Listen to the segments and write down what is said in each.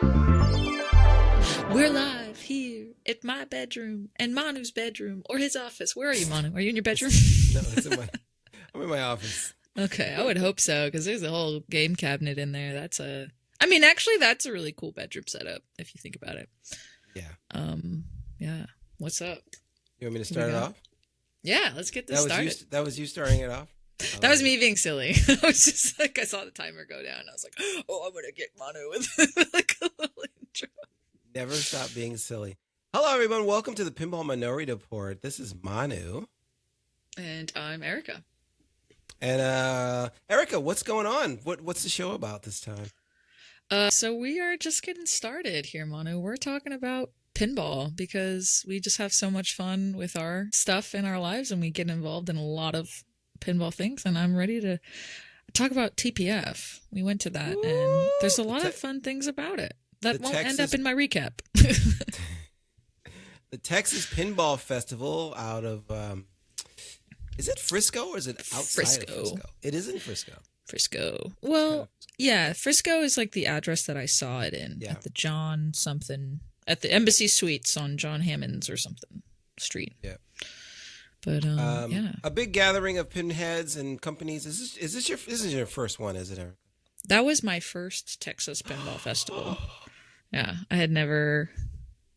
We're live here at my bedroom and Manu's bedroom or his office. Where are you, Manu? Are you in your bedroom? No, I'm in my office. Okay, I would hope so because there's a whole game cabinet in there. That's a really cool bedroom setup if you think about it. Yeah. Yeah. What's up? You want me to start it off? Yeah, let's get this started. That was you starting it off? That was me being silly. I was just like, I saw the timer go down. I was like, oh, I'm going to get Manu with like a little intro. Never stop being silly. Hello, everyone. Welcome to the Pinball Minority Report. This is Manu. And I'm Erika. And Erika, what's going on? What's the show about this time? So we are just getting started here, Manu. We're talking about pinball because we just have so much fun with our stuff in our lives and we get involved in a lot of pinball things. And I'm ready to talk about TPF. We went to that and there's a lot of fun things about it. That won't end up in my recap. The Texas Pinball Festival out of, is it Frisco or is it outside of Frisco? It is in Frisco. Frisco. Well, yeah, Frisco is like the address that I saw it in at the John something, at the Embassy Suites on John Hammond's or something street. Yeah. But yeah, a big gathering of pinheads and companies. This is your first one, is it, Eric? That was my first Texas Pinball Festival. Yeah, I had never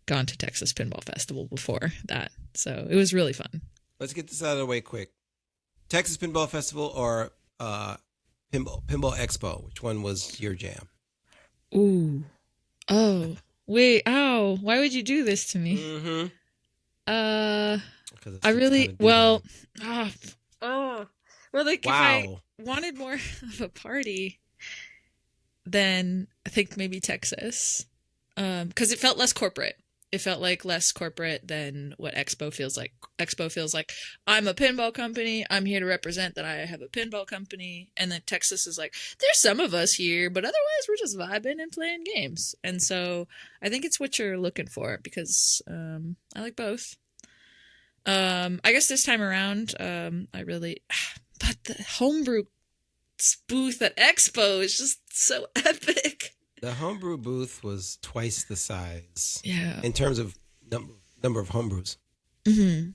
gone to Texas Pinball Festival before that, so it was really fun. Let's get this out of the way quick. Texas Pinball Festival or Pinball Expo? Which one was your jam? Ooh, oh, wait, ow! Why would you do this to me? Mm-hmm. I really well, well, like if I wanted more of a party, then I think maybe Texas, because it felt less corporate. It felt like less corporate than what Expo feels like. Expo feels like I'm a pinball company. I'm here to represent that I have a pinball company. And then Texas is like, there's some of us here, but otherwise we're just vibing and playing games. And so I think it's what you're looking for because I like both. I guess this time around, but the Homebrew booth at Expo is just so epic. The Homebrew booth was twice the size. Yeah. In terms of number of homebrews. Mm-hmm.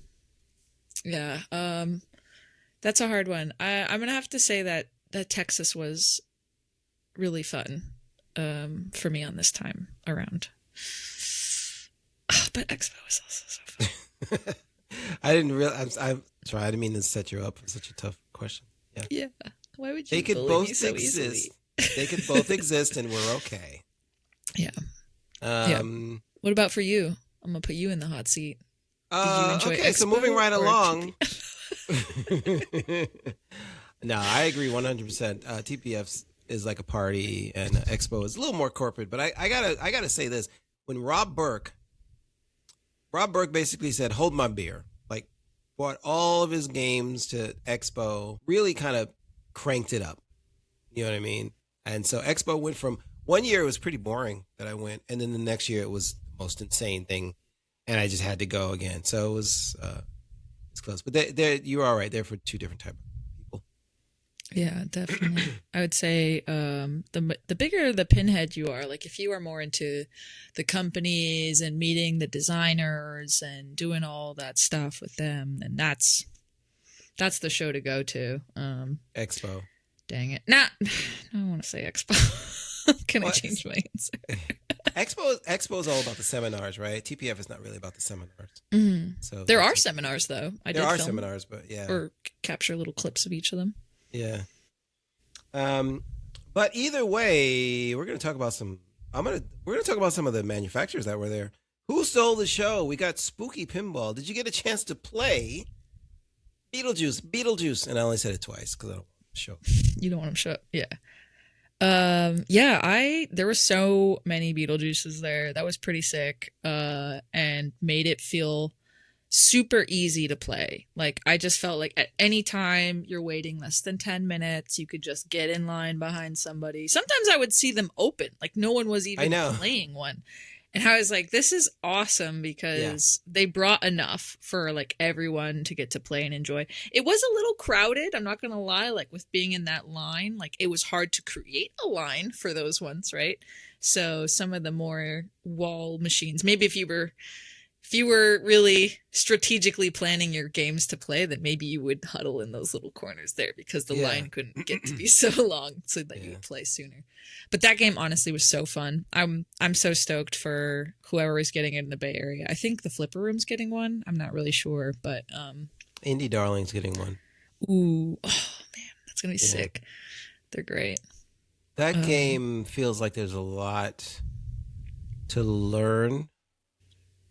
Yeah. That's a hard one. I'm gonna have to say that Texas was really fun for me on this time around. But Expo was also so fun. I didn't realize. I'm sorry. I didn't mean to set you up for such a tough question. Yeah. Why would you? They could bully both me so exist. Easily? They could both exist, and we're okay. Yeah. What about for you? I'm gonna put you in the hot seat. Did you enjoy Expo so moving right along. TPF? No, I agree 100%. TPF is like a party, and Expo is a little more corporate. But I gotta say this: when Rob Burke basically said, "Hold my beer," like brought all of his games to Expo, really kind of cranked it up. You know what I mean? And so Expo went from one year, it was pretty boring that I went. And then the next year it was the most insane thing. And I just had to go again. So it was, it's close, but you're all right. They're for two different types of people. Yeah, definitely. I would say, the bigger the pinhead you are, like if you are more into the companies and meeting the designers and doing all that stuff with them, then that's the show to go to. Expo. Dang it. Nah, I don't want to say Expo. Can I change my answer? Expo is all about the seminars, right? TPF is not really about the seminars. Mm-hmm. So there are seminars, though. There are seminars, but yeah. Or capture little clips of each of them. Yeah. But either way, we're going to talk about we're going to talk about some of the manufacturers that were there. Who stole the show? We got Spooky Pinball. Did you get a chance to play Beetlejuice? And I only said it twice because I don't want to show. You don't want them to show up. Yeah. There were so many Beetlejuices there. That was pretty sick. And made it feel super easy to play. Like I just felt like at any time you're waiting less than 10 minutes, you could just get in line behind somebody. Sometimes I would see them open, like no one was even playing one. And I was like, this is awesome because they brought enough for like everyone to get to play and enjoy. It was a little crowded, I'm not going to lie, like with being in that line, like it was hard to create a line for those ones, right? So some of the more wall machines, maybe if you were really strategically planning your games to play, then maybe you would huddle in those little corners there because the line couldn't get to be so long so that you would play sooner. But that game honestly was so fun. I'm so stoked for whoever is getting it in the Bay Area. I think the Flipper Room's getting one. I'm not really sure, but Indie Darling's getting one. Ooh, oh man, that's gonna be sick. They're great. That game feels like there's a lot to learn.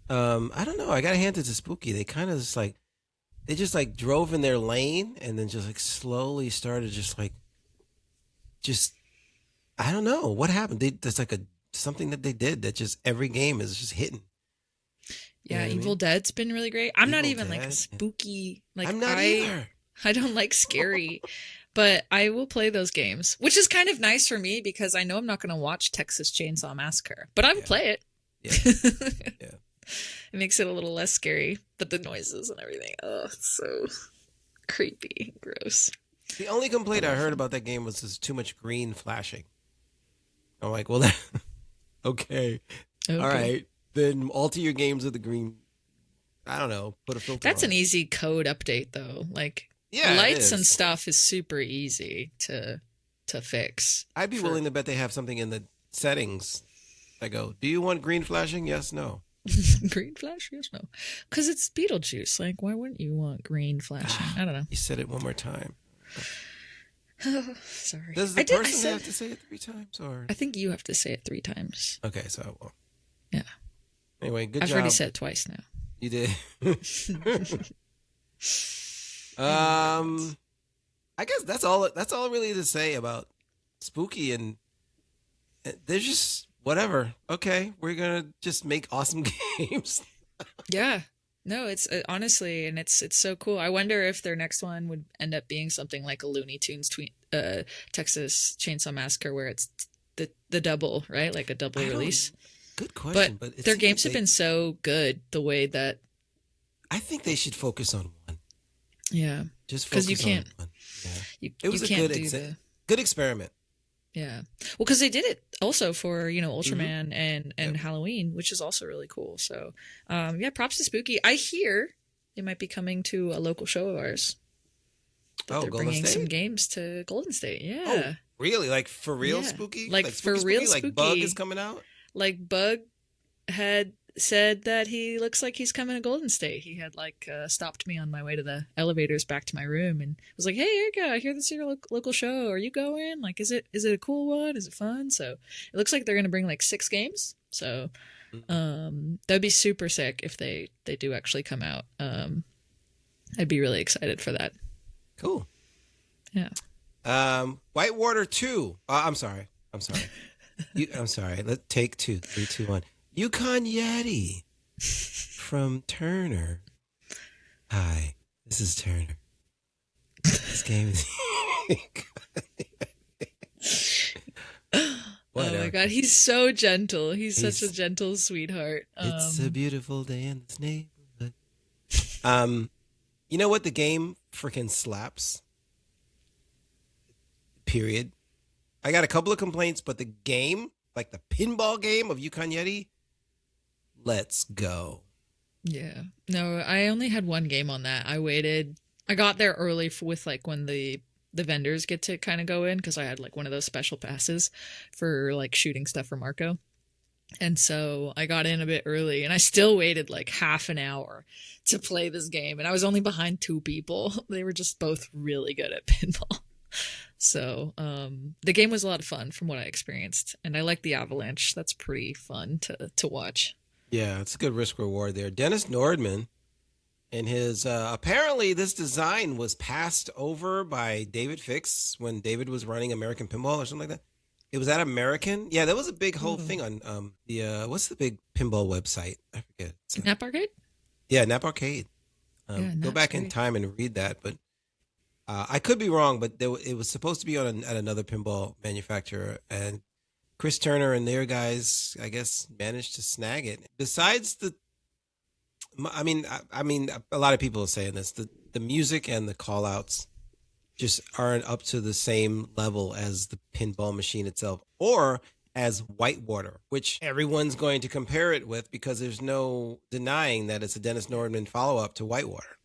I don't know. I gotta hand it to Spooky. They kind of just like drove in their lane and then just like slowly started just I don't know what happened. There's like something that they did that just every game is just hitting. Yeah, Evil Dead's been really great. I'm not even like a spooky. Like I'm not either. I don't like scary, but I will play those games, which is kind of nice for me because I know I'm not going to watch Texas Chainsaw Massacre, but I will play it. Yeah. It makes it a little less scary, but the noises and everything, oh, it's so creepy, gross. The only complaint I heard about that game was there's too much green flashing. I'm like, well, okay. All right. Then alter your games with the green. I don't know. Put a filter. That's an easy code update, though. Like, lights and stuff is super easy to fix. I'd be willing to bet they have something in the settings. I go, do you want green flashing? Yes, no. Green flash? Yes, no. Because it's Beetlejuice. Like, why wouldn't you want green flashing? I don't know. You said it one more time. Oh, sorry. Does the person have to say it 3 times? Or I think you have to say it 3 times. Okay, so I will. Yeah. Anyway, good job. I've already said it twice now. You did. I guess that's all really to say about Spooky, and they're just whatever. Okay, we're gonna just make awesome games. Yeah. No, it's honestly, and it's so cool. I wonder if their next one would end up being something like a Looney Tunes Texas Chainsaw Massacre, where it's the double, right? Like a double release. Good question, but their games have been so good the way that I think they should focus on one. Yeah, just focus you can't, on one. Yeah, it was a good experiment. Yeah, well, because they did it also for Ultraman and Halloween, which is also really cool. So, yeah, props to Spooky. I hear they might be coming to a local show of ours. That they're bringing some games to Golden State. Yeah. Oh, really? Like for real, Spooky? Like for real, Spooky. Like Bug is coming out. Like Bug had said that he looks like he's coming to Golden State. He had stopped me on my way to the elevators back to my room and was like, "Hey, Erika, I hear this is your local show. Are you going? Like, is it a cool one? Is it fun?" So it looks like they're gonna bring like 6 games. So that'd be super sick if they do actually come out. I'd be really excited for that. Cool. Yeah. Whitewater 2. I'm sorry. I'm sorry. Let's take 2. 3, 2, 1. Yukon Yeti from Turner. Hi, this is Turner. This game is. Oh my god, he's so gentle. He's such a gentle sweetheart. It's a beautiful day in this neighborhood. You know what? The game freaking slaps. Period. I got a couple of complaints, but the game, like the pinball game of Yukon Yeti, let's go. Yeah. No, I only had one game on that. I waited. I got there early with like when the vendors get to kind of go in because I had like one of those special passes for like shooting stuff for Marco. And so I got in a bit early and I still waited like half an hour to play this game. And I was only behind 2 people. They were just both really good at pinball. So the game was a lot of fun from what I experienced. And I like the avalanche. That's pretty fun to watch. Yeah, it's a good risk reward there. Dennis Nordman and his apparently this design was passed over by David Fix when David was running American Pinball or something like that. It was at American. Yeah, that was a big whole thing on the what's the big pinball website? I forget. Nap Arcade? Yeah, Nap Arcade. Go back in time and read that, but I could be wrong, but it was supposed to be at another pinball manufacturer, and Chris Turner and their guys, I guess, managed to snag it. Besides I mean, a lot of people are saying this. The music and the call outs just aren't up to the same level as the pinball machine itself, or as Whitewater, which everyone's going to compare it with because there's no denying that it's a Dennis Nordman follow-up to Whitewater.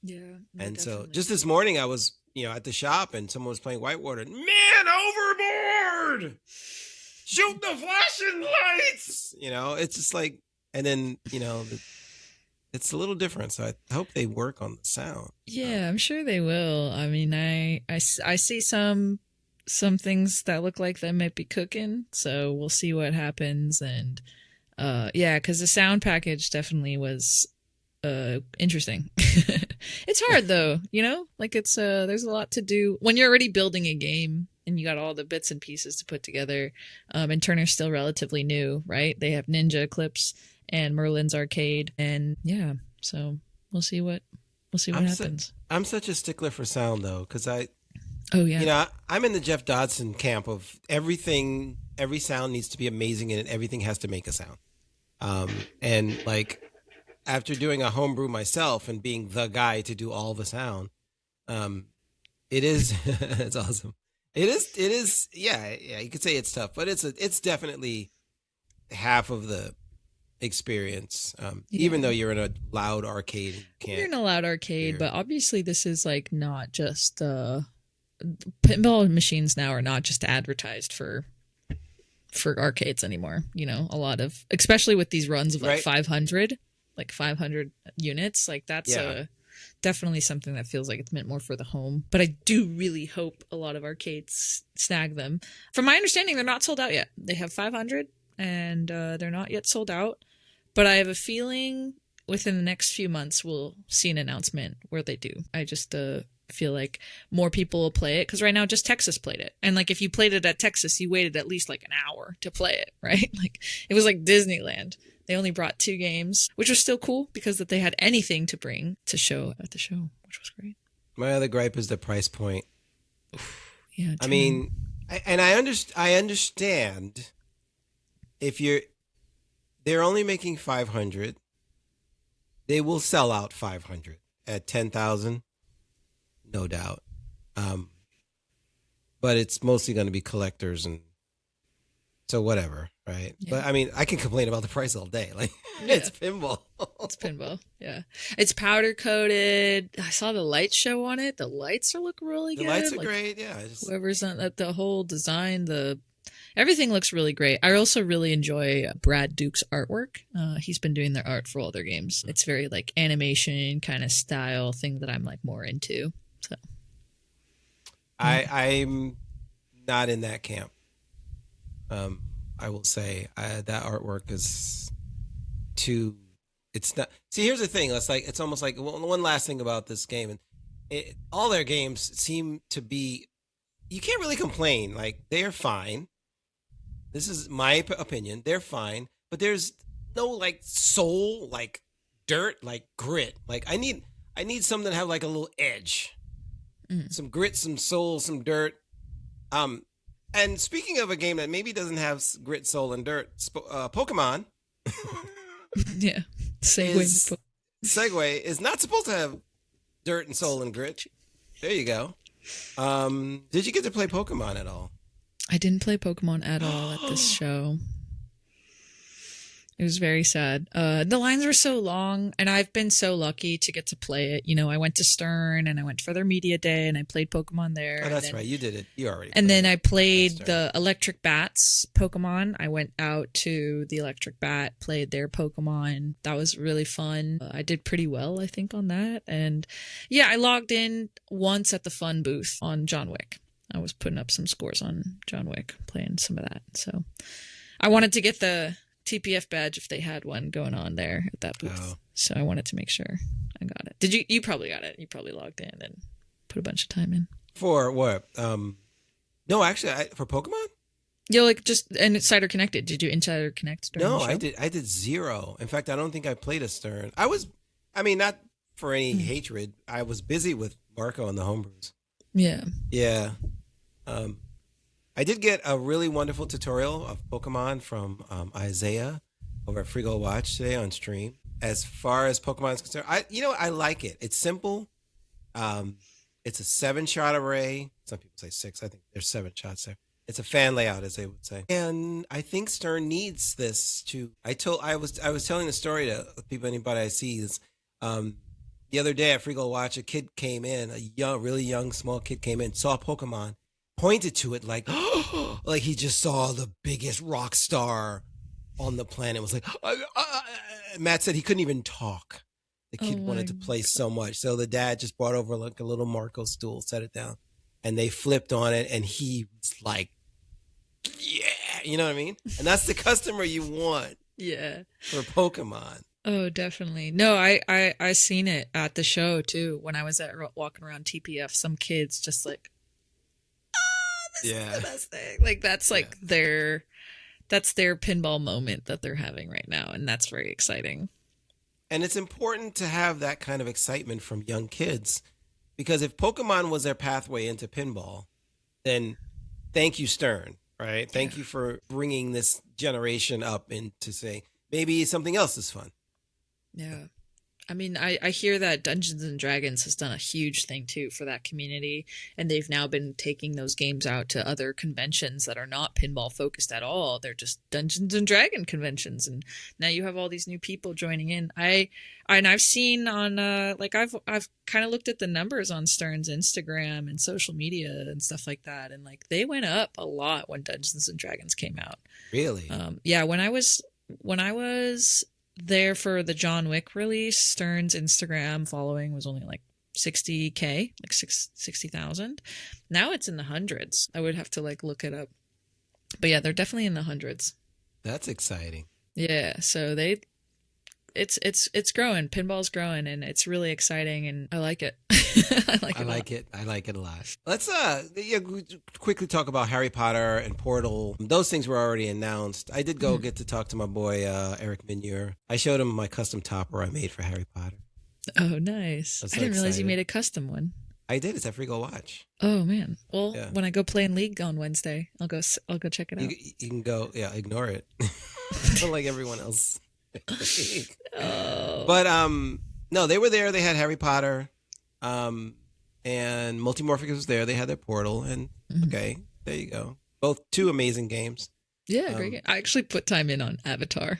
Yeah. And definitely. so just this morning I was, at the shop and someone was playing Whitewater. Man overboard! Shoot the flashing lights! It's just like, and then, it's a little different. So I hope they work on the sound. Yeah, I'm sure they will. I mean, I see some things that look like they might be cooking, so we'll see what happens. And yeah, because the sound package definitely was interesting. It's hard though, like it's there's a lot to do when you're already building a game and you got all the bits and pieces to put together. And Turner's still relatively new, right? They have Ninja Eclipse and Merlin's Arcade, and yeah, so we'll see what happens. I'm such a stickler for sound though, because oh yeah, I'm in the Jeff Dodson camp of every sound needs to be amazing and everything has to make a sound. And like after doing a homebrew myself and being the guy to do all the sound, it is it's awesome. It is yeah, you could say it's tough, but it's definitely half of the experience. Even though you're in a loud arcade, you're in a loud arcade, but obviously this is like not just pinball machines now are not just advertised for arcades anymore. A lot of, especially with these runs of like 500 units, like that's definitely something that feels like it's meant more for the home. But I do really hope a lot of arcades snag them. From my understanding, they're not sold out yet. They have 500 and they're not yet sold out. But I have a feeling within the next few months we'll see an announcement where they do. I just feel like more people will play it, because right now just Texas played it. And like if you played it at Texas, you waited at least like an hour to play it, right? Like it was like Disneyland. They only brought 2 games, which was still cool because that they had anything to bring to show at the show, which was great. My other gripe is the price point. Yeah, I mean, I understand if they're only making 500, they will sell out 500 at 10,000, no doubt. But it's mostly going to be collectors, and so whatever, right? Yeah. But I mean, I can complain about the price all day. Like it's pinball. It's pinball. Yeah, it's powder coated. I saw the light show on it. The lights look really good. The lights are great. Yeah, whoever's on that, the whole design, everything looks really great. I also really enjoy Brad Duke's artwork. He's been doing their art for all their games. It's very like animation kind of style thing that I'm like more into. So I'm not in that camp. I will say that artwork is too. It's not. See, here's the thing. It's almost like one last thing about this game, and all their games seem to be. You can't really complain. Like they are fine. This is my opinion. They're fine, but there's no like soul, like dirt, like grit. Like I need something to have like a little edge, some grit, some soul, some dirt. And speaking of a game that maybe doesn't have grit, soul, and dirt, Pokemon. Yeah, Segway is not supposed to have dirt and soul and grit. There you go. Did you get to play Pokemon at all? I didn't play Pokemon at all at this show. It was very sad. The lines were so long, and I've been so lucky to get to play it. I went to Stern, and I went for their media day, and I played Pokemon there. Oh, that's right. You did it. You already. And then I played the Electric Bats Pokemon. I went out to the Electric Bat, played their Pokemon. That was really fun. I did pretty well, I think, on that. And yeah, I logged in once at the Fun booth on John Wick. I was putting up some scores on John Wick, playing some of that. So I wanted to get the TPF badge if they had one going on there at that booth. Oh. So I wanted to make sure I got it. Did you probably got it. You probably logged in and put a bunch of time in. For what? No, actually, for Pokemon? Yeah, like just Insider Connected. Did you Insider Connect during the show? I did 0. In fact, I don't think I played a Stern. Not for any hatred. I was busy with Marco and the homebrews. Yeah. Yeah. I did get a really wonderful tutorial of Pokemon from Isaiah over at Frigo Watch today on stream. As far as Pokemon is concerned, I like it. It's simple. It's a 7-shot array. Some people say 6. I think there's 7 shots there. It's a fan layout, as they would say. And I think Stern needs this to. I was telling the story to people, anybody I see. The other day at Frigo Watch, a kid came in, really young, small kid came in, saw Pokemon, pointed to it like he just saw the biggest rock star on the planet. Was like, Matt said he couldn't even talk. The kid wanted to play so much. So the dad just brought over like a little Marco stool, set it down, and they flipped on it. And he was like, yeah, you know what I mean? And that's the customer you want. Yeah. For Pokemon. Oh, definitely. No, I seen it at the show too. When I was walking around TPF, some kids just like, this is the best thing. Like that's their pinball moment that they're having right now. And that's very exciting. And it's important to have that kind of excitement from young kids, because if Pokemon was their pathway into pinball, then thank you, Stern, right? Thank you for bringing this generation up into say, maybe something else is fun. Yeah. I mean, I hear that Dungeons and Dragons has done a huge thing too for that community, and they've now been taking those games out to other conventions that are not pinball focused at all. They're just Dungeons and Dragon conventions, and now you have all these new people joining in. I've seen on I've kind of looked at the numbers on Stern's Instagram and social media and stuff like that, and like they went up a lot when Dungeons and Dragons came out. Really? Yeah. When I was there for the John Wick release, Stern's Instagram following was only like 60K, like 60,000. Now it's in the hundreds. I would have to like look it up. But yeah, they're definitely in the hundreds. That's exciting. Yeah, so it's growing. Pinball's growing, and it's really exciting, and I like it. I like it a lot. Let's quickly talk about Harry Potter and Portal. Those things were already announced. I did get to talk to my boy Erika and Manu. I showed him my custom topper I made for Harry Potter. Oh, nice! I didn't realize you made a custom one. I did. It's at Frigo Watch. Oh man! Well, when I go play in League on Wednesday, I'll go check it out. You can go. Yeah, ignore it. Like everyone else. But no, they were there. They had Harry Potter, and Multimorphic was there. They had their Portal, and okay, there you go. Both 2 amazing games. Yeah, great game. I actually put time in on Avatar.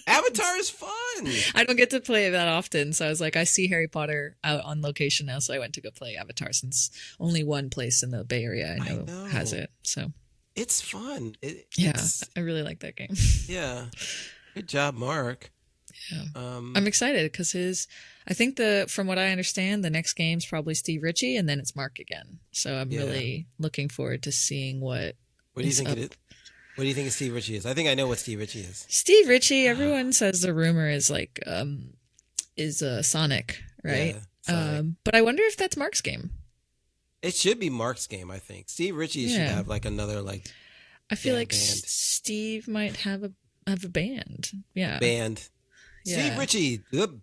Avatar is fun. I don't get to play it that often, so I was like, I see Harry Potter out on location now, so I went to go play Avatar, since only one place in the Bay Area I know has it. So it's fun. I really like that game. Yeah. Good job, Mark. Yeah. I'm excited because I think from what I understand, the next game's probably Steve Ritchie, and then it's Mark again. So I'm really looking forward to seeing what do you think it is? What do you think Steve Ritchie is? I think I know what Steve Ritchie is. Steve Ritchie, everyone says the rumor is like Sonic, right? Yeah, Sonic. But I wonder if that's Mark's game. It should be Mark's game, I think. Steve Ritchie should have like another like. I feel like band. Steve might have a band. Yeah. Band. Yeah. Steve Ritchie, the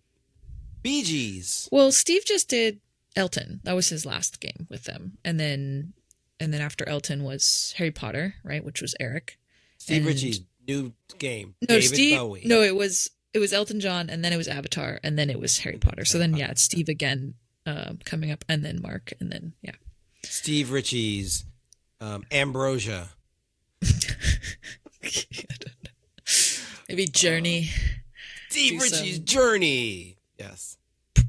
Bee Gees. Well, Steve just did Elton. That was his last game with them. And then after Elton was Harry Potter, right? Which was Eric. Steve Ritchie's new game. No, David Bowie. No, it was Elton John, and then it was Avatar, and then it was Harry Potter. So then it's Steve again coming up, and then Mark, and then Steve Ritchie's Ambrosia. Maybe Journey. Steve Ritchie's Journey. Yes.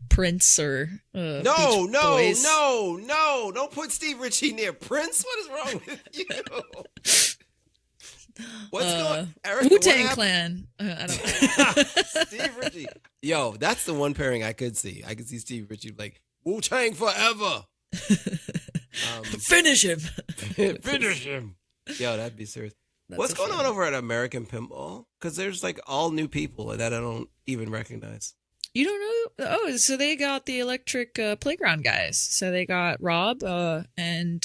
Prince or No, don't put Steve Ritchie near Prince. What is wrong with you? What's going on? Wu-Tang Clan. I don't know. Steve Ritchie. Yo, that's the one pairing I could see. I could see Steve Ritchie like Wu-Tang forever. Finish him. Finish him. Yo, that'd be serious. What's going on over at American Pinball? Because there's like all new people that I don't even recognize. You don't know? Oh, so they got the electric playground guys. So they got Rob and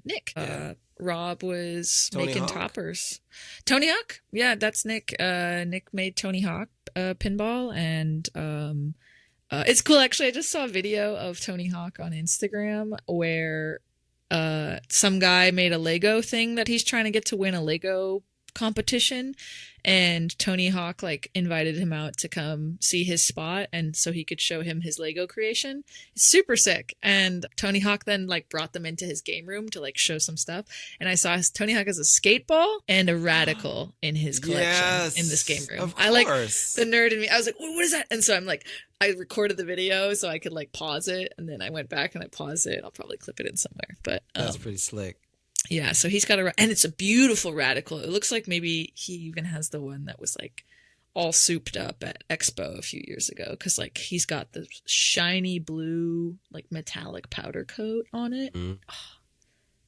Nick. Yeah. Rob was making toppers. Tony Hawk? Yeah, that's Nick. Nick made Tony Hawk pinball, and it's cool. Actually, I just saw a video of Tony Hawk on Instagram where some guy made a Lego thing that he's trying to get to win a Lego competition, and Tony Hawk like invited him out to come see his spot, and so he could show him his Lego creation. It's super sick. And Tony Hawk then like brought them into his game room to like show some stuff, and I saw Tony Hawk has a skate ball and a radical in his collection in this game room. Of course. I like the nerd in me. I was like, what is that? And so I'm like, I recorded the video so I could like pause it, and then I went back and I paused it. I'll probably clip it in somewhere, but that's pretty slick. Yeah, so he's got and it's a beautiful radical. It looks like maybe he even has the one that was like all souped up at Expo a few years ago, because like he's got the shiny blue like metallic powder coat on it. Oh,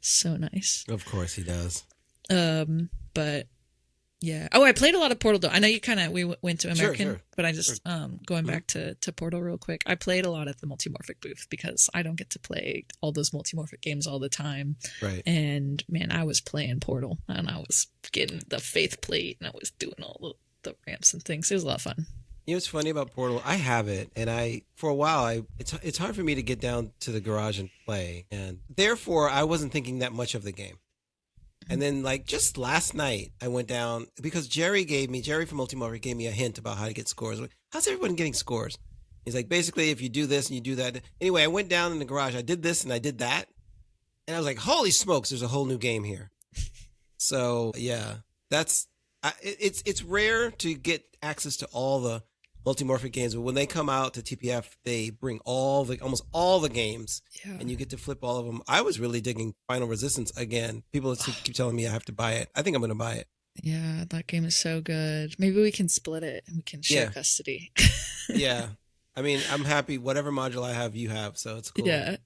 so nice. Of course he does. But yeah. Oh, I played a lot of Portal though. I know we went to American, sure. but I just going back to Portal real quick. I played a lot at the Multimorphic booth because I don't get to play all those Multimorphic games all the time. Right. And man, I was playing Portal, and I was getting the faith plate, and I was doing all the ramps and things. It was a lot of fun. You know what's funny about Portal? I have it, and for a while it's hard for me to get down to the garage and play, and therefore I wasn't thinking that much of the game. And then, like, just last night, I went down because Jerry from Multimorphic gave me a hint about how to get scores. Like, how's everyone getting scores? He's like, basically, if you do this and you do that. Anyway, I went down in the garage. I did this and I did that. And I was like, holy smokes, there's a whole new game here. So, yeah, it's rare to get access to all the Multimorphic games, but when they come out to TPF, they bring almost all the games, and you get to flip all of them. I was really digging Final Resistance again. People keep telling me I have to buy it. I think I'm going to buy it. Yeah, that game is so good. Maybe we can split it and we can share custody. Yeah. I mean, I'm happy. Whatever module I have, you have, so it's cool. Yeah.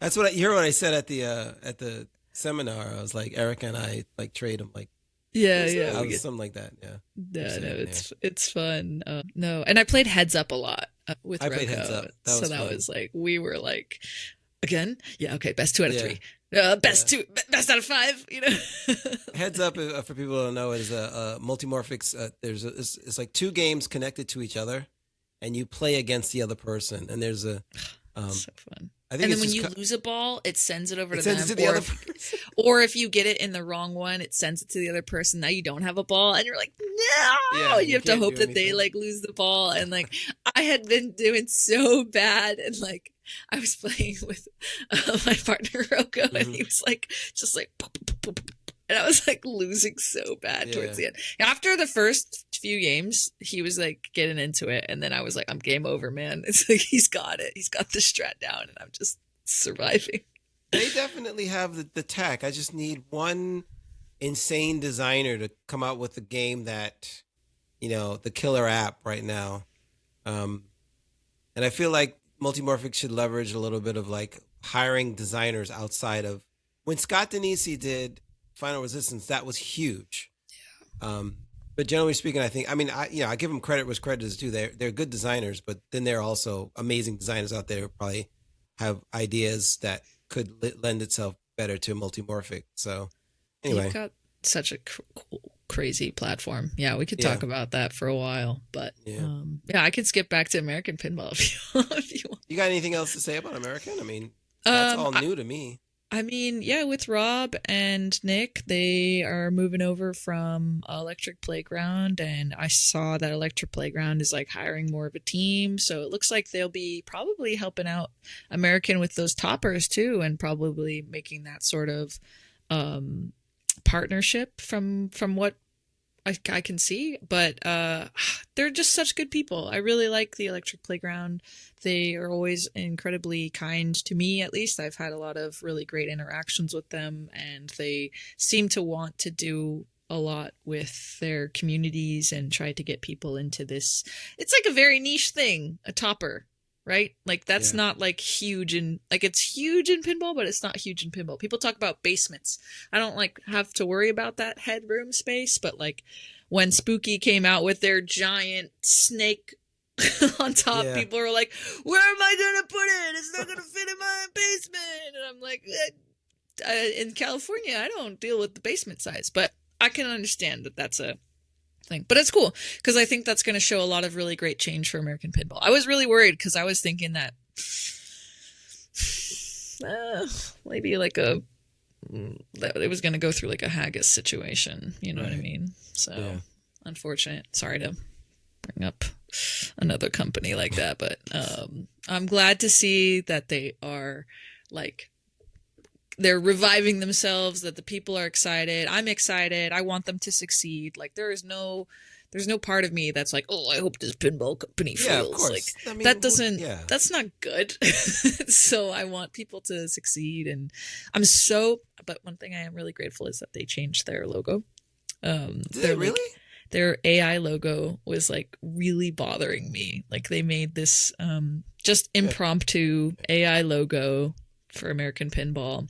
That's what you heard what I said at the seminar. I was like, Erika and I like trade them like. Yeah, something like that. Yeah. No, it's fun. No, and I played Heads Up a lot with Rocco. I played Heads Up. That was like we were like again. Yeah, okay, best 2 out of 3. Best out of 5. You know. Heads Up for people who don't know, is a Multimorphics. It's like 2 games connected to each other, and you play against the other person. And there's a so fun. I think and then when you lose a ball, it sends it over to them. It sends it to the other person. Or if you get it in the wrong one, it sends it to the other person. Now you don't have a ball, and you're like, no! Yeah, you have to hope that they like lose the ball. And like, I had been doing so bad, and like, I was playing with my partner Rocco, and he was like, just like, pop, pop, pop, pop. And I was like losing so bad towards the end. After the first few games, he was like getting into it. And then I was like, I'm game over, man. It's like, he's got it. He's got the strat down, and I'm just surviving. They definitely have the tech. I just need one insane designer to come out with a game that, the killer app right now. And I feel like Multimorphic should leverage a little bit of like hiring designers outside of when Scott Denisi did Final Resistance. That was huge. Yeah. But generally speaking, I think, I give them credit where credit is due. They're good designers, but then there are also amazing designers out there who probably have ideas that could lend itself better to Multimorphic. So anyway, you've got such a crazy platform. Yeah, we could talk about that for a while, but I could skip back to American Pinball if you want. You got anything else to say about American? I mean, that's all new to me. I mean, yeah, with Rob and Nick, they are moving over from Electric Playground, and I saw that Electric Playground is like hiring more of a team, so it looks like they'll be probably helping out American with those toppers too, and probably making that sort of partnership from what I can see. But they're just such good people. I really like the Electric Playground. They are always incredibly kind to me, at least. I've had a lot of really great interactions with them, and they seem to want to do a lot with their communities and try to get people into this. It's like a very niche thing, a topper, right? Like that's not like huge in, like it's huge in pinball, but it's not huge in pinball. People talk about basements. I don't like have to worry about that headroom space, but like when Spooky came out with their giant snake on top, people were like, where am I gonna put it? It's not gonna fit in my basement. And I'm like, in California I don't deal with the basement size, but I can understand that that's a thing. But it's cool because I think that's going to show a lot of really great change for American Pinball. I was really worried because I was thinking that maybe like it was going to go through like a haggis situation. You know what I mean? So unfortunate. Sorry to bring up another company like that, but I'm glad to see that they are like, they're reviving themselves, that the people are excited. I'm excited. I want them to succeed. Like there's no part of me that's like, oh, I hope this pinball company fails. Yeah, of course. Like I mean, that doesn't, that's not good. So I want people to succeed, and but one thing I am really grateful is that they changed their logo. Did they really? Their AI logo was like really bothering me. Like they made this just impromptu AI logo for American Pinball,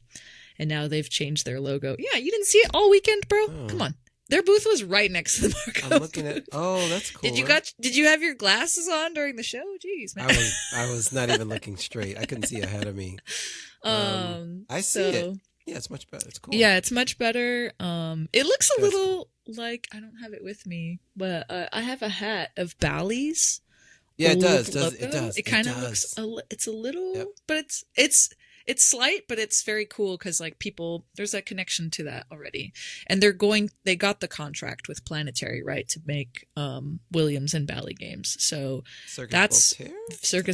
and now they've changed their logo. Yeah, you didn't see it all weekend, bro? Oh. Come on. Their booth was right next to the Marco. I'm looking at. Oh, that's cool. Did you have your glasses on during the show? Jeez, man. I was not even looking straight. I couldn't see ahead of me. I see it. Yeah, it's much better. It's cool. Yeah, it's much better. It looks a little like, I don't have it with me, but I have a hat of Bally's. Yeah, it does. It does. It kind of looks. It's a little, but it's slight, but it's very cool because like people, there's a connection to that already, and they got the contract with Planetary, right, to make Williams and Bally games. So Circus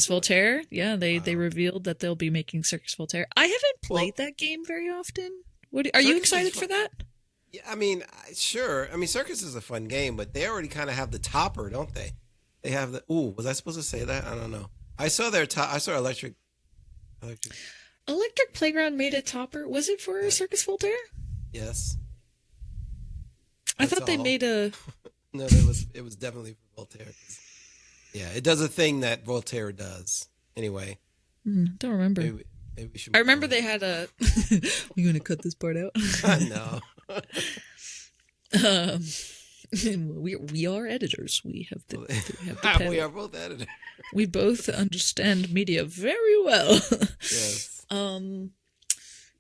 Voltaire. Yeah, they revealed that they'll be making Circus Voltaire. I haven't played that game very often. Are you excited for that? Yeah, I mean, sure. I mean, Circus is a fun game, but they already kind of have the topper, don't they? They have the. Ooh, was I supposed to say that? I don't know. I saw their top. I saw Electric Playground made a topper. Was it for Circus Voltaire? Yes. I thought they made a. No, it was definitely for Voltaire. Yeah, it does a thing that Voltaire does. Anyway. Don't remember. Maybe we should. I remember they had a. We're gonna cut this part out. No. We are editors. We have the we are both editors. We both understand media very well. Yes.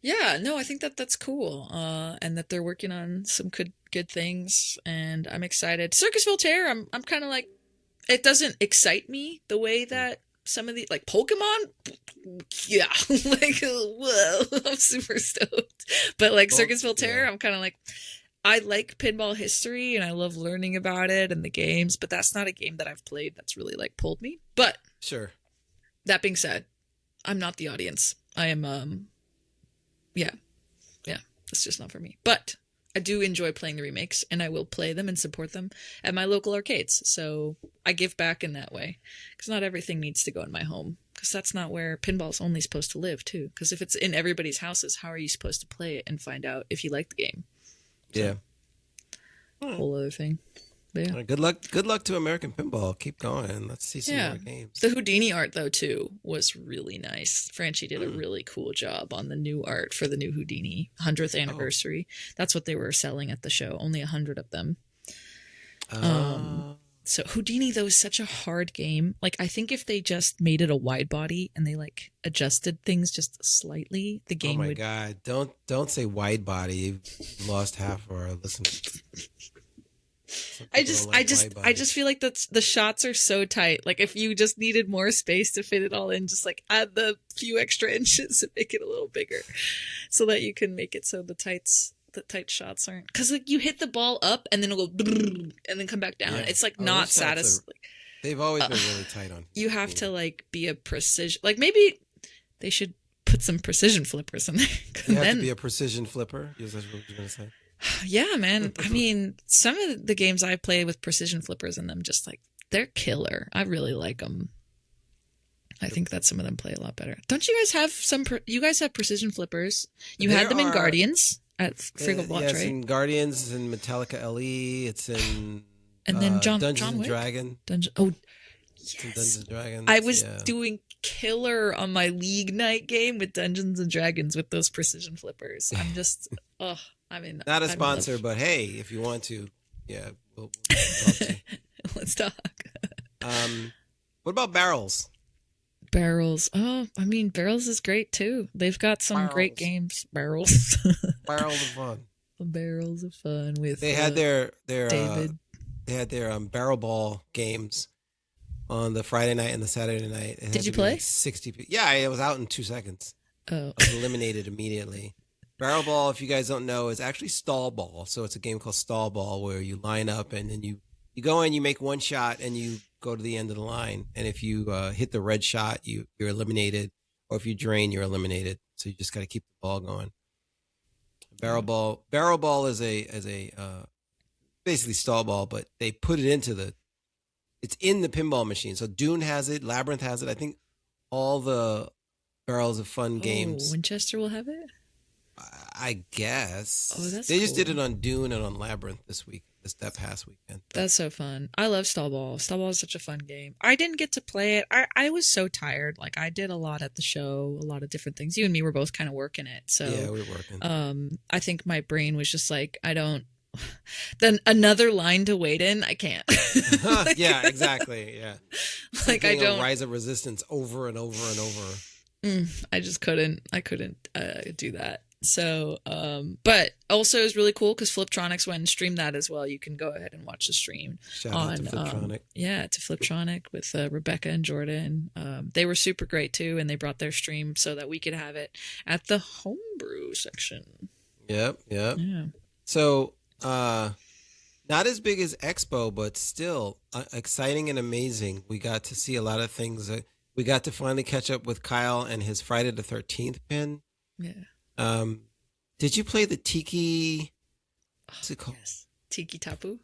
Yeah, no, I think that's cool. And that they're working on some good things, and I'm excited. Circus Voltaire, I'm kind of like, it doesn't excite me the way that some of the, like Pokemon, yeah, like, whoa, I'm super stoked. But like Circus Voltaire, I'm kind of like, I like pinball history and I love learning about it and the games, but that's not a game that I've played that's really like pulled me. But sure. That being said, I'm not the audience. I am, yeah, it's just not for me. But I do enjoy playing the remakes, and I will play them and support them at my local arcades. So I give back in that way, because not everything needs to go in my home, because that's not where pinball's only supposed to live too. Because if it's in everybody's houses, how are you supposed to play it and find out if you like the game? Yeah. Whole other thing. But yeah. Good luck to American Pinball. Keep going. Let's see some more games. The Houdini art, though, too, was really nice. Franchi did a really cool job on the new art for the new Houdini 100th anniversary. That's what they were selling at the show. Only 100 of them. So Houdini, though, is such a hard game. Like, I think if they just made it a wide body and they like adjusted things just slightly, the game would. Oh my God! Don't say wide body. You've lost half of our listeners. I just feel like the shots are so tight. Like if you just needed more space to fit it all in, just like add the few extra inches and make it a little bigger, so that you can make it so the tight shots aren't, because like you hit the ball up and then it'll go and then come back down. It's like not satisfying. They've always been really tight on. You have to like be a precision. Like maybe they should put some precision flippers in there. You have to be a precision flipper. Is that what you're gonna say? Yeah, man. I mean, some of the games I play with precision flippers in them, just like, they're killer. I really like them. I think that some of them play a lot better. Don't you guys have you guys have precision flippers? You had them in Guardians at Friggle Watch, right? It's in Guardians, and Metallica LE. It's in and then Dungeons John and Wick? Dragon. Yes. Dungeons and Dragons. I was doing killer on my League Night game with Dungeons and Dragons with those precision flippers. I'm just, I mean, not a sponsor, but hey, if you want to, yeah, we'll talk to you. Let's talk. What about Barrels? Barrels. Oh, I mean, Barrels is great too. They've got some great games. Barrels. Barrels of fun. Barrels of fun with. They had their David. They had their barrel ball games on the Friday night and the Saturday night. Did you play? Like 60 people. Yeah, it was out in 2 seconds. Oh. I was eliminated immediately. Barrel ball, if you guys don't know, is actually stall ball. So it's a game called stall ball where you line up and then you go in, you make one shot, and you go to the end of the line. And if you hit the red shot, you're eliminated. Or if you drain, you're eliminated. So you just got to keep the ball going. Barrel ball is a basically stall ball, but they put it it's in the pinball machine. So Dune has it, Labyrinth has it. I think all the Barrels of Fun games. Winchester will have it? I guess. Oh, that's They just cool. did it on Dune and on Labyrinth that past weekend. That's so fun. I love stall ball. Stall ball is such a fun game. I didn't get to play it. I was so tired. Like, I did a lot at the show, a lot of different things. You and me were both kind of working it. So yeah, we were working. I think my brain was just like, then another line to wait in, I can't. Yeah, exactly. Yeah. Like, I don't. Rise of Resistance over and over and over. I just couldn't. I couldn't do that. So, but also is really cool because Fliptronics went and streamed that as well. You can go ahead and watch the stream. Shout out to Fliptronic. To Fliptronic with Rebecca and Jordan. They were super great too, and they brought their stream so that we could have it at the Homebrew section. Yep. Yeah. So, not as big as Expo, but still exciting and amazing. We got to see a lot of things. We got to finally catch up with Kyle and his Friday the 13th pin. Yeah. Did you play the Tiki? What's it called? Yes. Tiki Tapu.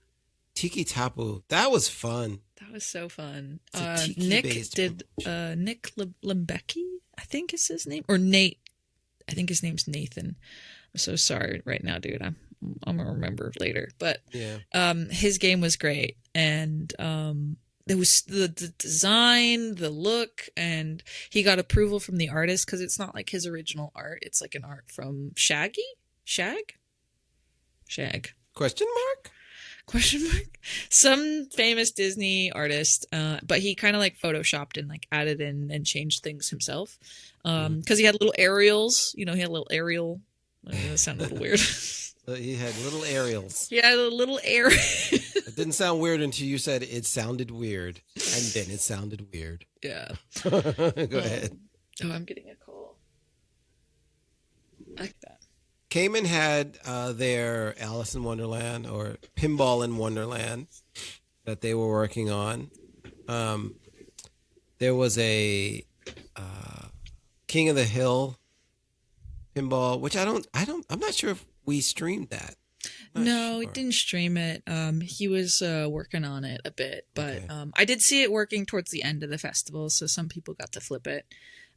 Tiki Tapu. That was fun. That was so fun. Nick Lembecki, I think is his name, or Nate. I think his name's Nathan. I'm so sorry right now, dude. I'm gonna remember later. But yeah, his game was great, and there was the design, the look, and he got approval from the artist because it's not like his original art. It's like an art from Shag? Question mark? Some famous Disney artist, but he kind of like photoshopped and like added in and changed things himself. Because he had little aerials, he had a little aerial. That sounded a little weird. He had little aerials. Yeah, a little aerial. It didn't sound weird until you said it sounded weird, and then it sounded weird. Yeah. Go ahead. Oh, I'm getting a call. Like that. Cayman had their Alice in Wonderland or Pinball in Wonderland that they were working on. There was a King of the Hill pinball, which I'm not sure if we streamed that. No, we didn't stream it. He was working on it a bit, but okay. I did see it working towards the end of the festival, so some people got to flip it.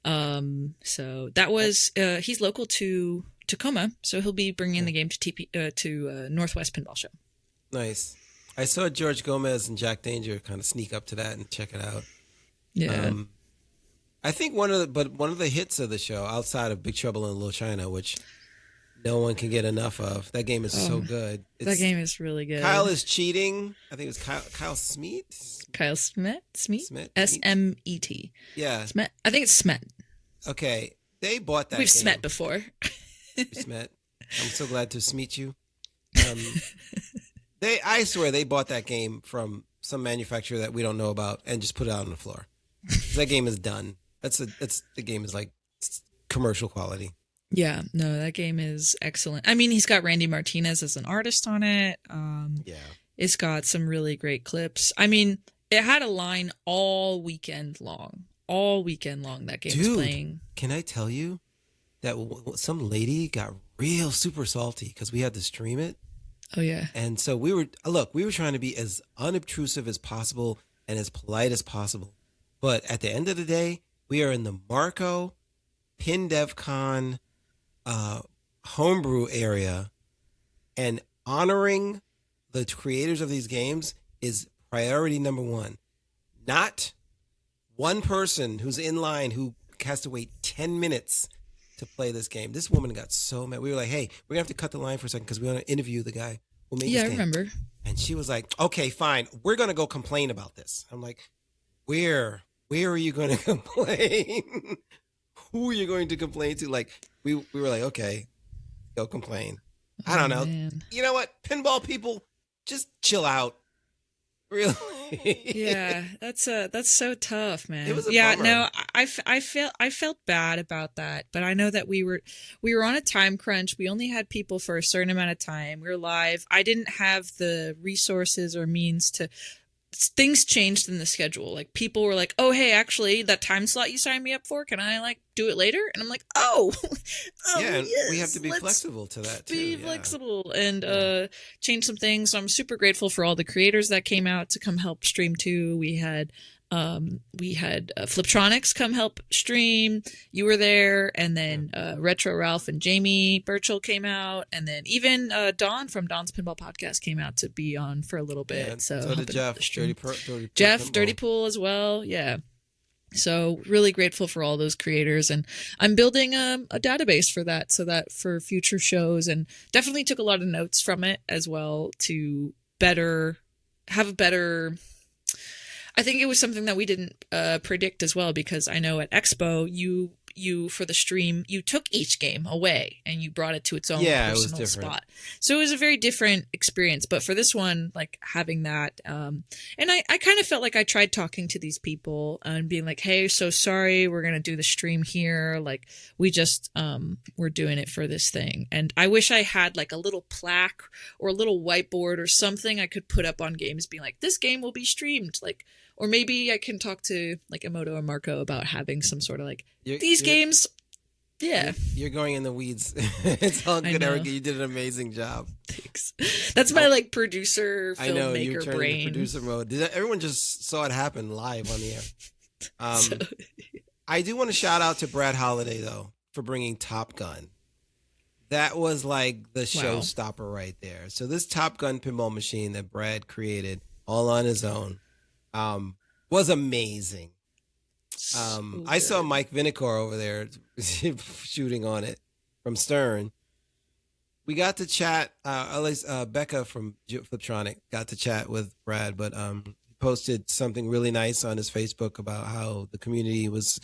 So that was he's local to Tacoma, so he'll be bringing the game to Northwest Pinball Show. Nice. I saw George Gomez and Jack Danger kind of sneak up to that and check it out. Yeah. I think one of the hits of the show, outside of Big Trouble in Little China, which no one can get enough of. That game is so good. That game is really good. Kyle is cheating. I think it was Kyle Smeet. Kyle Smet? Smet? S-M-E-T. Yeah. Smet. I think it's Smet. Okay. They bought that We've game. Smet before. Smet. I'm so glad to meet you. I swear they bought that game from some manufacturer that we don't know about and just put it out on the floor. That game is done. The game is like commercial quality. Yeah, no, that game is excellent. I mean, he's got Randy Martinez as an artist on it. Yeah. It's got some really great clips. I mean, it had a line all weekend long. That game was playing. Can I tell you that some lady got real super salty because we had to stream it? Oh, yeah. And so we were trying to be as unobtrusive as possible and as polite as possible. But at the end of the day, we are in the Marco PinDevCon homebrew area, and honoring the creators of these games is priority number one. Not one person who's in line who has to wait 10 minutes to play this game. This woman got so mad. We were like, hey, we're going to have to cut the line for a second because we want to interview the guy who made this game. I remember. And she was like, okay, fine. We're going to go complain about this. I'm like, where are you going to complain? Who are you going to complain to? Like, we were like, okay, go complain. I don't know. Man. You know what? Pinball people, just chill out. Really? Yeah, that's so tough, man. It was a Yeah, bummer. no, I felt bad about that, but I know that we were on a time crunch. We only had people for a certain amount of time. We were live. I didn't have the resources or means to things changed in the schedule. Like people were like, "Oh, hey, actually, that time slot you signed me up for, can I like do it later?" And I'm like, "Oh, oh Yeah, and yes, we have to be let's flexible to that too. be Yeah. flexible and Yeah. change some things." So I'm super grateful for all the creators that came out to come help stream too. We had Fliptronics come help stream. You were there, and then Retro Ralph and Jamie Burchell came out, and then even Don from Don's Pinball Podcast came out to be on for a little bit. Yeah, So so did helping out Jeff. the stream. Dirty Jeff Pinball. Dirty Pool as well. Yeah. So really grateful for all those creators, and I'm building a database for that, so that for future shows, and definitely took a lot of notes from it as well to have a better. I think it was something that we didn't predict as well, because I know at Expo you for the stream you took each game away and you brought it to its own personal spot. So it was a very different experience. But for this one, like having that, and I kind of felt like I tried talking to these people and being like, "Hey, so sorry, we're gonna do the stream here. Like we just we're doing it for this thing." And I wish I had like a little plaque or a little whiteboard or something I could put up on games, being like, "This game will be streamed," like. Or maybe I can talk to like Emoto or Marco about having some sort of like these games. Yeah. You're going in the weeds. It's all good, Erika. You did an amazing job. Thanks. That's my like producer, filmmaker I know, you turned brain. into producer mode. Everyone just saw it happen live on the air. I do want to shout out to Brad Holiday, though, for bringing Top Gun. That was like the showstopper right there. So this Top Gun pinball machine that Brad created all on his own was amazing. I saw Mike Vinicor over there shooting on it from Stern. We got to chat, at least Becca from Fliptronic got to chat with Brad, but he posted something really nice on his Facebook about how the community was,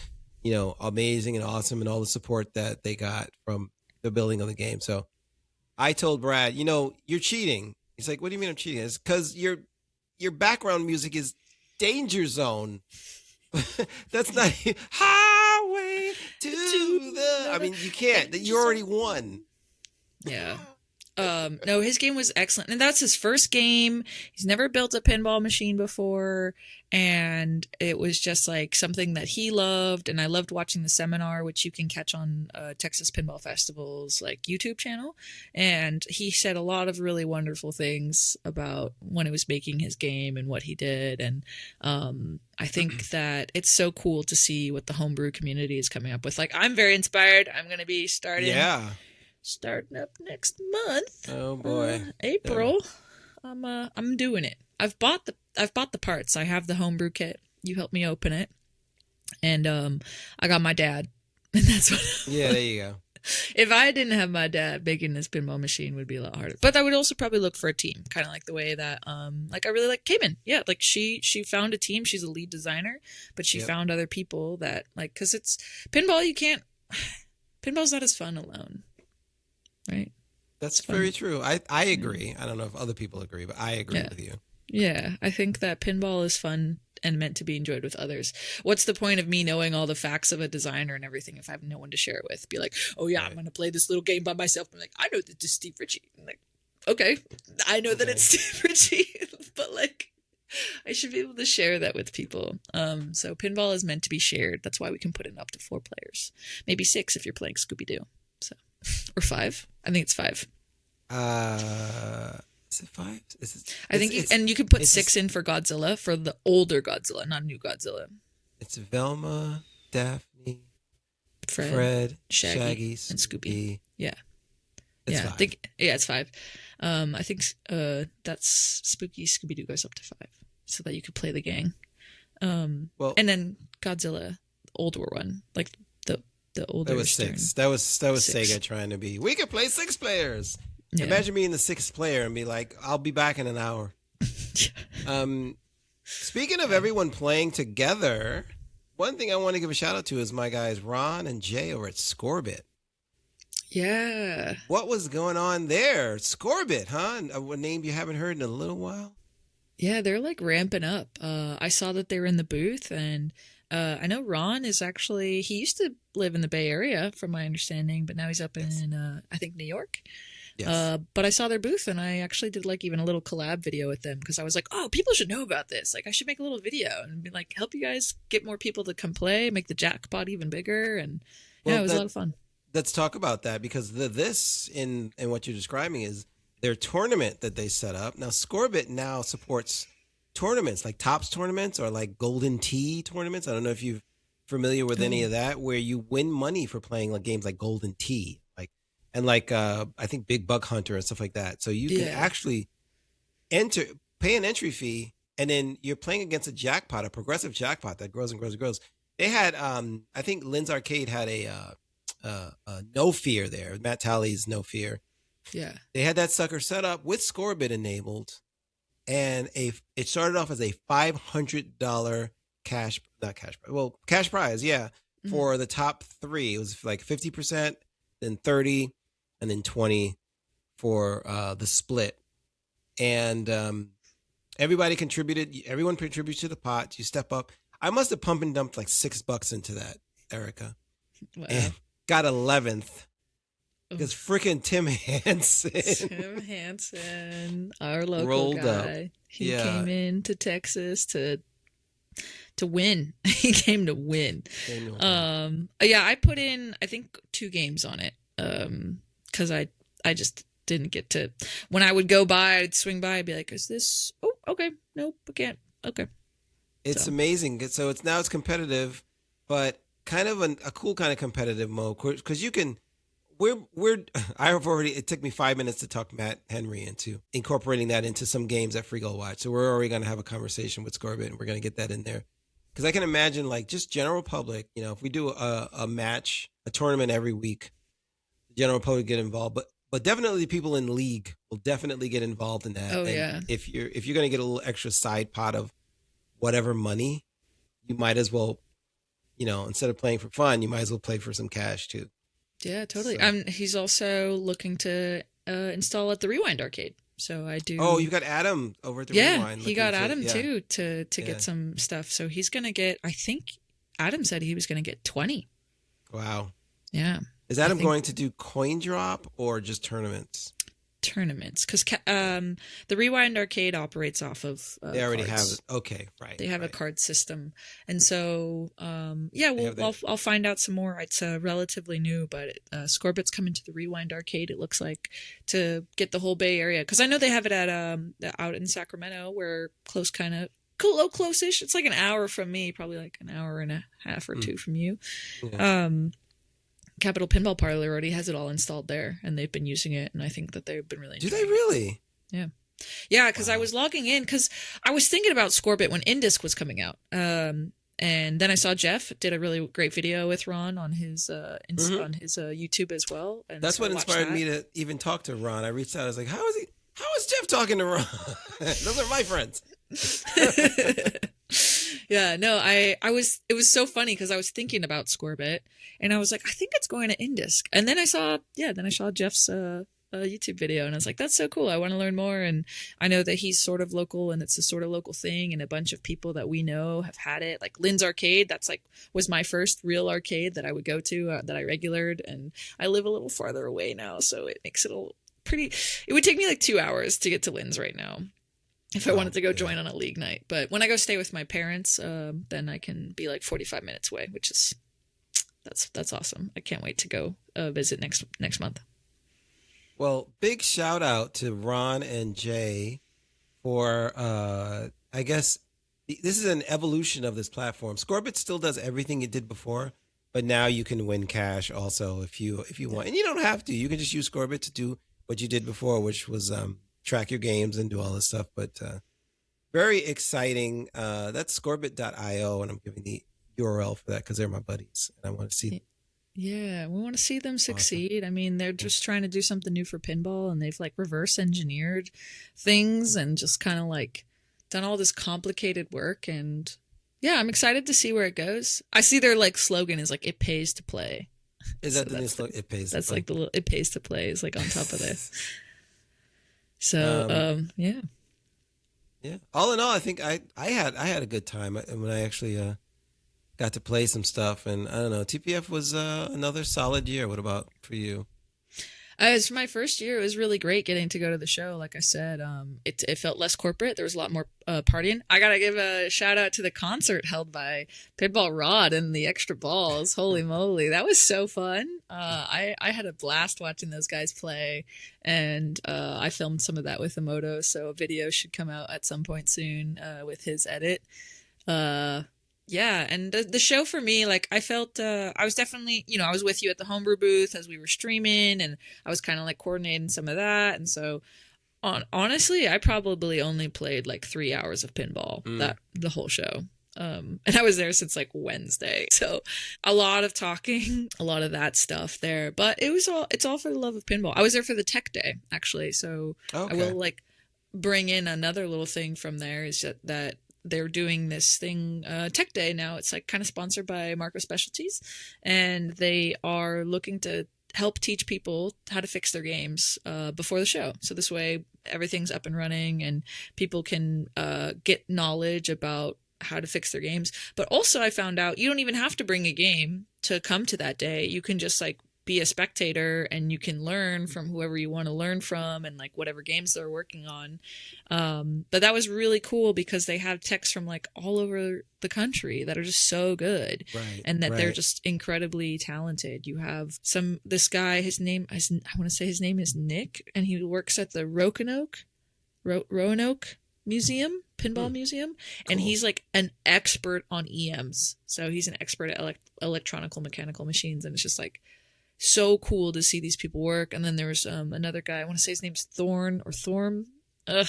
amazing and awesome, and all the support that they got from the building of the game. So I told Brad, you're cheating. He's like, "What do you mean I'm cheating?" It's because your background music is Danger Zone. That's not Highway to the. I mean, you can't. You already won. Yeah. No, his game was excellent, and that's his first game. He's never built a pinball machine before, and it was just like something that he loved. And I loved watching the seminar, which you can catch on Texas Pinball Festival's like YouTube channel. And he said a lot of really wonderful things about when he was making his game and what he did. And I think that it's so cool to see what the homebrew community is coming up with. Like, I'm very inspired. I'm going to be starting up next month. Oh boy, April. Yeah. I'm doing it. I've bought the parts. I have the homebrew kit. You helped me open it, and I got my dad, and that's what. Yeah, there you go. If I didn't have my dad, making this pinball machine would be a lot harder. But I would also probably look for a team, kind of like the way that like I really like Cayman. Yeah, like she found a team. She's a lead designer, but she found other people that like, because it's pinball. Pinball's not as fun alone. Right. That's very true. I agree. I don't know if other people agree, but I agree with you. Yeah. I think that pinball is fun and meant to be enjoyed with others. What's the point of me knowing all the facts of a designer and everything if I have no one to share it with? Be like, "Oh yeah, I'm going to play this little game by myself." I'm like, "I know that it's Steve Ritchie." I'm like, "Okay, I know that it's Steve Ritchie," but like, I should be able to share that with people. So pinball is meant to be shared. That's why we can put in up to 4 players, maybe 6 if you're playing Scooby-Doo. So, or 5. I think it's 5. Is it 5? I think you can put 6 in for Godzilla, for the older Godzilla, not new Godzilla. It's Velma, Daphne, Fred, Shaggy, and Scooby. Yeah. It's 5. It's 5. I think that's Spooky Scooby-Doo goes up to 5, so that you could play the gang. And then Godzilla, older one, like the older. That was 6. That was 6. Sega trying to be. We could play 6 players. Yeah. Imagine being the 6th player and be like, "I'll be back in an hour." Speaking of everyone playing together, one thing I want to give a shout out to is my guys Ron and Jay over at Scorebit. Yeah. What was going on there? Scorebit, huh? A name you haven't heard in a little while. Yeah, they're like ramping up. I saw that they were in the booth, and I know Ron is actually, he used to live in the Bay Area, from my understanding, but now he's up Yes. in, I think, New York. Yes. But I saw their booth, and I actually did like even a little collab video with them because I was like, oh, people should know about this. Like, I should make a little video and be like, help you guys get more people to come play, make the jackpot even bigger. And yeah, Well, it was a lot of fun. let's talk about that because this in what you're describing is their tournament that they set up. Now, Scorebit now supports tournaments like Tops tournaments or like Golden Tee tournaments. I don't know if you're familiar with any of that, where you win money for playing like games like Golden Tee, like and like I think Big Bug Hunter and stuff like that. So you can actually pay an entry fee, and then you're playing against a jackpot, a progressive jackpot that grows and grows and grows. They had I think Lynn's Arcade had a No Fear there, Matt Talley's No Fear. Yeah. They had that sucker set up with Scorebit enabled, and it started off as a $500 cash prize, yeah, for the top three. It was like 50%, then 30, and then 20 for the split. And everybody contributed. Everyone contributes to the pot. You step up. I must have pumped and dumped like $6 into that, Erika. Wow. And got 11th. Because freaking Tim Hansen, our local rolled guy, up. He came into Texas to win. He came to win. Yeah, I put in I think 2 games on it. Because I just didn't get to. When I would go by, I'd swing by, I'd be like, "Is this? Oh, okay, nope, I can't. Okay." It's amazing. So it's competitive, but kind of a cool kind of competitive mode because you can. It took me 5 minutes to talk Matt Henry into incorporating that into some games at Free Gold Watch. So we're already going to have a conversation with Scorebit, and we're going to get that in there. Because I can imagine, like, just general public, if we do a match, a tournament every week, the general public get involved. But definitely people in league will definitely get involved in that. Oh, and yeah. If you're going to get a little extra side pot of whatever money, you might as well, instead of playing for fun, you might as well play for some cash too. Yeah, totally. So. He's also looking to install at the Rewind Arcade. So I do. Oh, you've got Adam over at the Rewind. Yeah, he got Adam too to get some stuff. So he's going to get, I think Adam said he was going to get 20. Wow. Yeah. Is Adam going to do coin drop or just tournaments? Tournaments, because the Rewind Arcade operates off of they already cards. have it. Okay, right. They have a card system, and so I'll find out some more. It's relatively new, but Scorebit's coming to the Rewind Arcade. It looks like, to get the whole Bay Area, because I know they have it at out in Sacramento, where close-ish. It's like an hour from me, probably like an hour and a half or 2 from you. Yeah. Capital Pinball Parlor already has it all installed there, and they've been using it, and I think that they've been really enjoying it. Do they really? Yeah. Yeah, because I was logging in, because I was thinking about Scorebit when Indisc was coming out. And then I saw Jeff did a really great video with Ron on his YouTube as well. And that's what inspired me to even talk to Ron. I reached out. I was like, how is Jeff talking to Ron? Those are my friends. Yeah, no, it was so funny because I was thinking about Scorebit, and I was like, I think it's going to Indisc. And then I saw Jeff's YouTube video, and I was like, that's so cool. I want to learn more. And I know that he's sort of local, and it's a sort of local thing, and a bunch of people that we know have had it. Like Lynn's Arcade, was my first real arcade that I would go to, that I regulared, and I live a little farther away now, so it makes it it would take me like 2 hours to get to Lynn's right now if I wanted to go join on a league night. But when I go stay with my parents, then I can be like 45 minutes away, which is that's awesome. I can't wait to go visit next month. Well, big shout out to Ron and Jay for I guess this is an evolution of this platform. Scorebit still does everything it did before, but now you can win cash also if you want. And you don't have to. You can just use Scorebit to do what you did before, which was track your games and do all this stuff. But very exciting. That's scorebit.io, and I'm giving the URL for that because they're my buddies, and I want to see them. Yeah, we want to see them succeed. Awesome. I mean, they're just trying to do something new for pinball, and they've like reverse engineered things and just kind of like done all this complicated work. And yeah, I'm excited to see where it goes. I see their like slogan is like, "It pays to play." Is that the new slogan? It pays. That's like the "It pays to play" is like on top of this. So yeah. Yeah. All in all, I think I had a good time when I actually got to play some stuff, and I don't know. TPF was another solid year. What about for you? It was my first year. It was really great getting to go to the show. Like I said, it felt less corporate. There was a lot more partying. I gotta give a shout out to the concert held by Pinball Rod and the Extra Balls. Holy moly, that was so fun. I had a blast watching those guys play, and I filmed some of that with Emoto. So a video should come out at some point soon with his edit. Yeah, and the show for me, like I felt I was definitely, I was with you at the Homebrew booth as we were streaming, and I was kind of like coordinating some of that. And so honestly, I probably only played like 3 hours of pinball that the whole show. And I was there since like Wednesday. So a lot of talking, a lot of that stuff there, but it's all for the love of pinball. I was there for the tech day actually. So okay. I will like bring in another little thing from there is that they're doing this thing, Tech Day now. It's like kind of sponsored by Marco Specialties, and they are looking to help teach people how to fix their games before the show. So this way, everything's up and running, and people can get knowledge about how to fix their games. But also, I found out you don't even have to bring a game to come to that day. You can just like be a spectator, and you can learn from whoever you want to learn from, and like whatever games they're working on. But that was really cool because they have techs from like all over the country that are just so good, right, and that they're just incredibly talented. You have this guy, I want to say his name is Nick, and he works at the Roanoke Museum, Pinball Museum, and he's like an expert on EMs. So he's an expert at electronical mechanical machines, and it's just like so cool to see these people work. And then there was another guy, I want to say his name's Thorm. I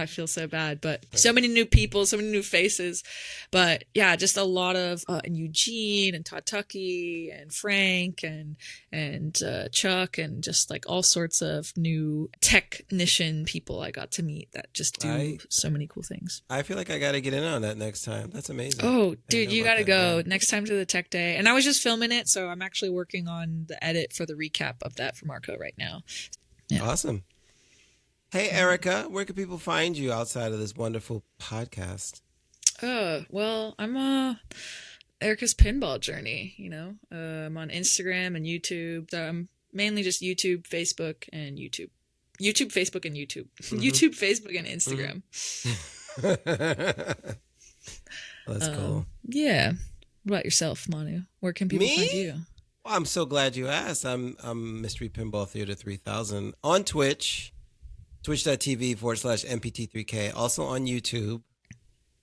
feel so bad, but so many new people, so many new faces. But yeah, just a lot of and Eugene and Todd Tuckey and Frank and Chuck, and just like all sorts of new technician people I got to meet that just do so many cool things. I feel like I got to get in on that next time. That's amazing. Oh, dude, you got to go next time to the tech day. And I was just filming it, so I'm actually working on the edit for the recap of that for Marco right now. Yeah. Awesome. Hey, Erika, where can people find you outside of this wonderful podcast? Well, I'm Erika's Pinball Journey, I'm on Instagram and YouTube. Mainly just YouTube, Facebook, and YouTube. YouTube, Facebook, and YouTube. Mm-hmm. YouTube, Facebook, and Instagram. Mm-hmm. Well, that's cool. Yeah. What about yourself, Manu? Where can people find you? Well, I'm so glad you asked. I'm Mystery Pinball Theater 3000 on Twitch. Twitch.tv/MPT3K. Also on YouTube,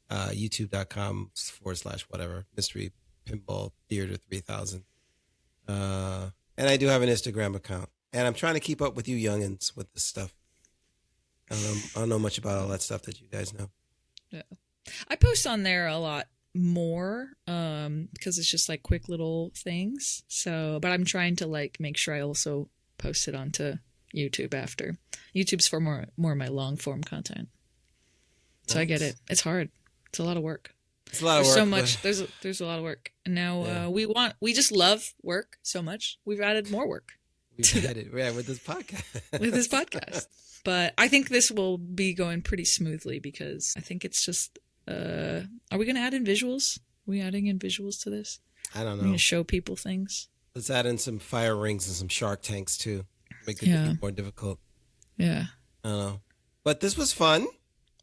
youtube.com/whatever, Mystery Pinball Theater 3000. And I do have an Instagram account. And I'm trying to keep up with you youngins with this stuff. I don't know much about all that stuff that you guys know. Yeah. I post on there a lot more because it's just like quick little things. So, but I'm trying to like make sure I also post it onto YouTube after. YouTube's for more of my long form content. So nice. I get it. It's hard. It's a lot of work. It's a lot of work. So much. There's a lot of work. And now we just love work so much. We've added more work. We've added with this podcast. But I think this will be going pretty smoothly because I think it's just are we going to add in visuals? Are we adding in visuals to this? I don't know. We're going to show people things. Let's add in some fire rings and some shark tanks too. Make it more difficult. Yeah. I don't know. But this was fun.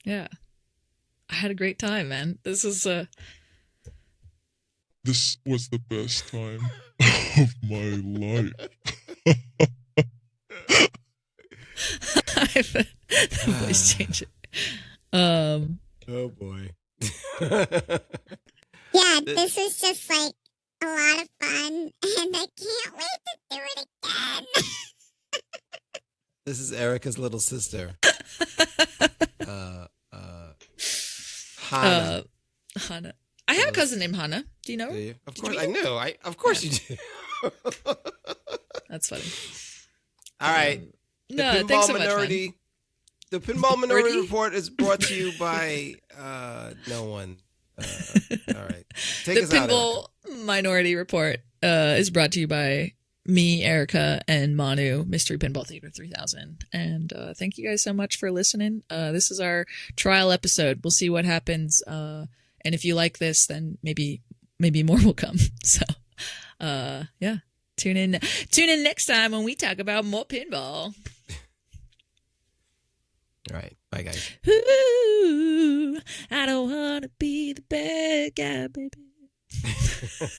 Yeah. I had a great time, man. This was the best time of my life. The voice changing. Oh boy. Yeah, this is just like a lot of fun, and I can't wait to do it again. This is Erika's little sister. Hannah. Hannah. I have a cousin named Hannah. Do you know her? Do you? Of course, I knew. Of course you do. That's funny. All right. Thanks so much, man. The Pinball Minority Report is brought to you by no one. All right. Take us out, Erika. The Pinball Minority Report is brought to you by me, Erika, and Manu, Mystery Pinball Theater 3000. And thank you guys so much for listening. This is our trial episode. We'll see what happens. And if you like this, then maybe more will come. So, yeah, tune in next time when we talk about more pinball. All right. Bye, guys. Ooh, I don't want to be the bad guy, baby.